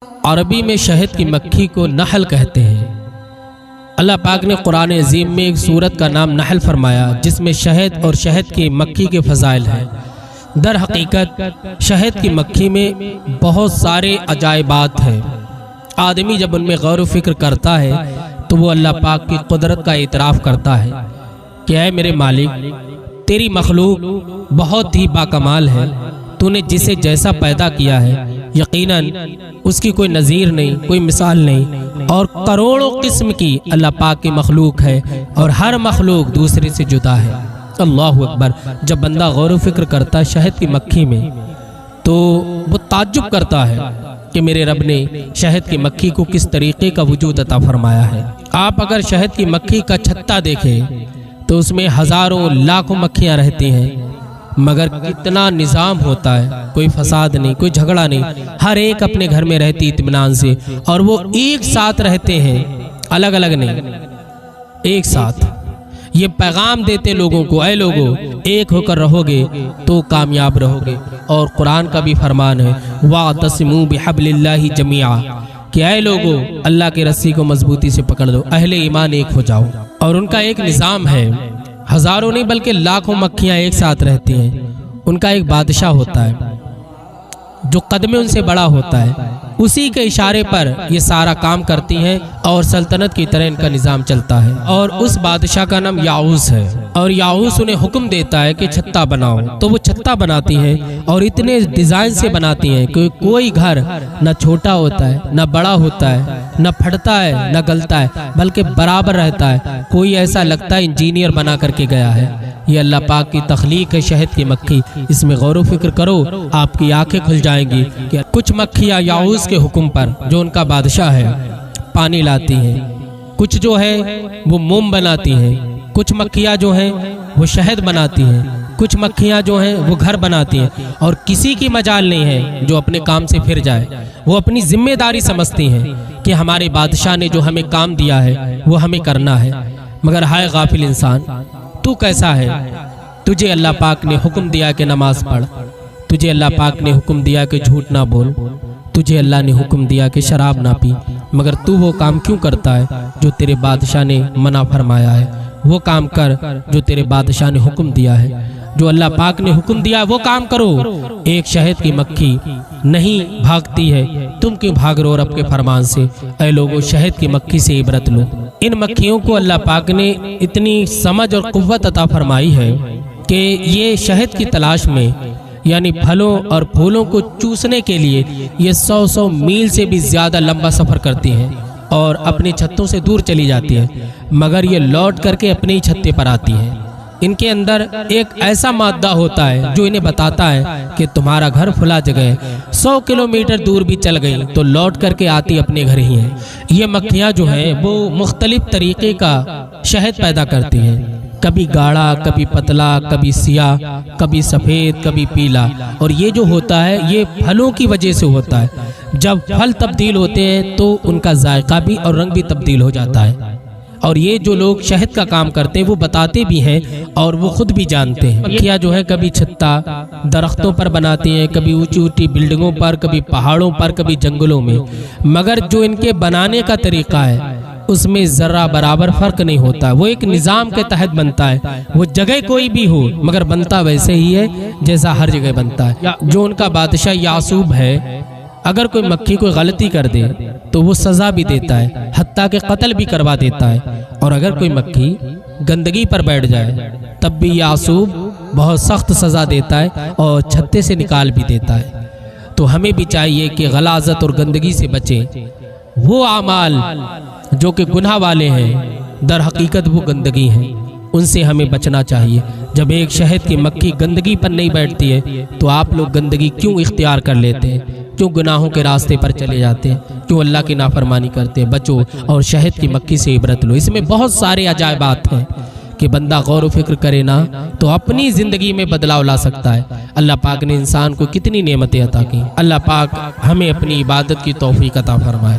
अरबी में शहद की मक्खी को नहल कहते हैं। अल्लाह पाक ने कुरान अज़ीम में एक सूरत का नाम नहल फरमाया जिसमें शहद और शहद की मक्खी के फ़ज़ाइल हैं। दर हकीकत शहद की मक्खी में बहुत सारे अजायबात हैं। आदमी जब उनमें गौर व फिक्र करता है तो वो अल्लाह पाक की कुदरत का इतराफ़ करता है कि ऐ मेरे मालिक, तेरी मखलूक बहुत ही बाकमाल है। तूने जिसे जैसा पैदा किया है यकीनन उसकी कोई नज़ीर नहीं, कोई मिसाल नहीं, और करोड़ों किस्म की अल्लाह पाक की मखलूक है और हर मखलूक दूसरे से जुदा है। अल्लाहु अकबर। जब बंदा गौर व फिक्र करता है शहद की मक्खी में तो वो ताज्जुब करता है कि मेरे रब ने शहद की मक्खी को किस तरीके का वजूद अता फरमाया है। आप अगर शहद की मक्खी का छत्ता देखें तो उसमें हज़ारों लाखों मक्खियाँ रहती हैं, मगर कितना निज़ाम होता है, कोई फसाद नहीं, कोई झगड़ा नहीं, हर एक अपने घर में रहती इत्मीनान से, और वो एक साथ रहते हैं, अलग अलग नहीं, एक साथ। ये पैगाम देते लोगों को, ऐ लोगों, एक होकर रहोगे तो कामयाब रहोगे। और कुरान का भी फरमान है वातसिमू बिहब्लिल्लाहि जमीआ, कि ऐ लोगों, अल्लाह की रस्सी को मजबूती से पकड़ दो, अहले ईमान एक हो जाओ। और उनका एक निज़ाम है, हजारों नहीं बल्कि लाखों मक्खियाँ एक साथ रहती हैं। उनका एक बादशाह होता है जो कद में उनसे बड़ा होता है, उसी के इशारे पर ये सारा काम करती हैं और सल्तनत की तरह इनका निज़ाम चलता है। और उस बादशाह का नाम याऊस है, और याऊस उन्हें हुक्म देता है कि छत्ता बनाओ, तो वो छत्ता बनाती हैं और इतने डिज़ाइन से बनाती हैं कि कोई घर न छोटा होता है, न बड़ा होता है, न फटता है, न गलता है, बल्कि बराबर रहता है। कोई ऐसा लगता है इंजीनियर बना करके गया है। ये अल्लाह पाक की तख्लीक है शहद की मक्खी। इसमें गौर व फिक्र करो, आपकी आंखें खुल जाएंगी कि कुछ मक्खियाँ याऊस के हुक्म पर, जो उनका बादशाह है, पानी लाती हैं, कुछ जो है वो मोम बनाती हैं, कुछ मक्खियाँ जो हैं वो शहद बनाती हैं, कुछ मक्खियाँ जो हैं वो घर बनाती हैं, और किसी की मजाल नहीं है जो अपने काम से फिर जाए। वो अपनी जिम्मेदारी समझती हैं कि हमारे बादशाह ने जो हमें काम दिया है वो हमें करना है। मगर हाय गाफिल इंसान, तू कैसा है? तुझे अल्लाह पाक ने हुक्म दिया कि नमाज पढ़, तुझे अल्लाह पाक ने हुक्म दिया कि झूठ ना बोल, तुझे अल्लाह ने हुक्म दिया कि शराब ना पी, मगर तू वो काम क्यों करता है जो तेरे बादशाह ने मना फरमाया है? वो काम कर जो तेरे बादशाह ने हुक्म दिया है, जो अल्लाह पाक ने हुक्म दिया वो काम करो। एक शहद की मक्खी नहीं भागती है, तुम क्यों भाग रहे हो रब के फरमान से? ऐ लोगों, शहद की मक्खी से इबरत लो। इन मक्खियों को अल्लाह पाक ने इतनी समझ और कुव्वत अता फरमाई है कि ये शहद की तलाश में, यानी फलों और फूलों को चूसने के लिए ये 100 मील से भी ज़्यादा लंबा सफ़र करती हैं और अपने छत्तों से दूर चली जाती हैं, मगर ये लौट करके अपने ही छत्ते पर आती हैं। इनके अंदर एक ऐसा मादा होता है जो इन्हें बताता है कि तुम्हारा घर फुला जगह है, 100 किलोमीटर दूर भी चल गई तो लौट करके आती अपने घर ही है। ये मक्खियाँ जो हैं वो मुख्तलिफ तरीके का शहद पैदा करती हैं, कभी गाढ़ा, कभी पतला, कभी सियाह, कभी सफ़ेद, कभी पीला। और ये जो होता है ये फलों की वजह से होता है। जब फल तब्दील होते हैं तो उनका जायका भी और रंग भी तब्दील हो जाता है। और ये जो लोग शहद का काम करते हैं वो बताते भी हैं और वो खुद भी जानते हैं। मक्खियाँ जो है कभी छत्ता दरख्तों पर बनाती हैं, कभी ऊंची ऊंची बिल्डिंगों पर, कभी पहाड़ों पर, कभी जंगलों में, मगर जो इनके बनाने का तरीका है उसमें ज़रा बराबर फ़र्क नहीं होता। वो एक निज़ाम के तहत बनता है, वो जगह कोई भी हो मगर बनता वैसे ही है जैसा हर जगह बनता है। जो उनका बादशाह यासूब है, अगर कोई मक्खी कोई गलती कर दे तो वो सज़ा भी देता है, हत्ता के कत्ल भी करवा देता है। और अगर कोई मक्खी गंदगी पर बैठ जाए तब भी यासूब बहुत सख्त सज़ा देता है और छत्ते से निकाल भी देता है। तो हमें भी चाहिए कि गलाज़त और गंदगी से बचें। वो आमाल जो कि गुनाह वाले हैं दर हकीकत वो गंदगी हैं, उनसे हमें बचना चाहिए। जब एक शहद की मक्खी गंदगी पर नहीं बैठती है तो आप लोग गंदगी क्यों इख्तियार कर लेते हैं? क्यों गुनाहों के रास्ते पर चले जाते हैं? क्यों अल्लाह की नाफरमानी करते हैं? बचो और शहद की मक्खी से इबरत लो। इसमें बहुत सारे अजायबात हैं कि बंदा गौर व फिक्र करे ना तो अपनी ज़िंदगी में बदलाव ला सकता है। अल्लाह पाक ने इंसान को कितनी नेमतें अता की। अल्लाह पाक हमें अपनी इबादत की तौफीक अता फरमाए।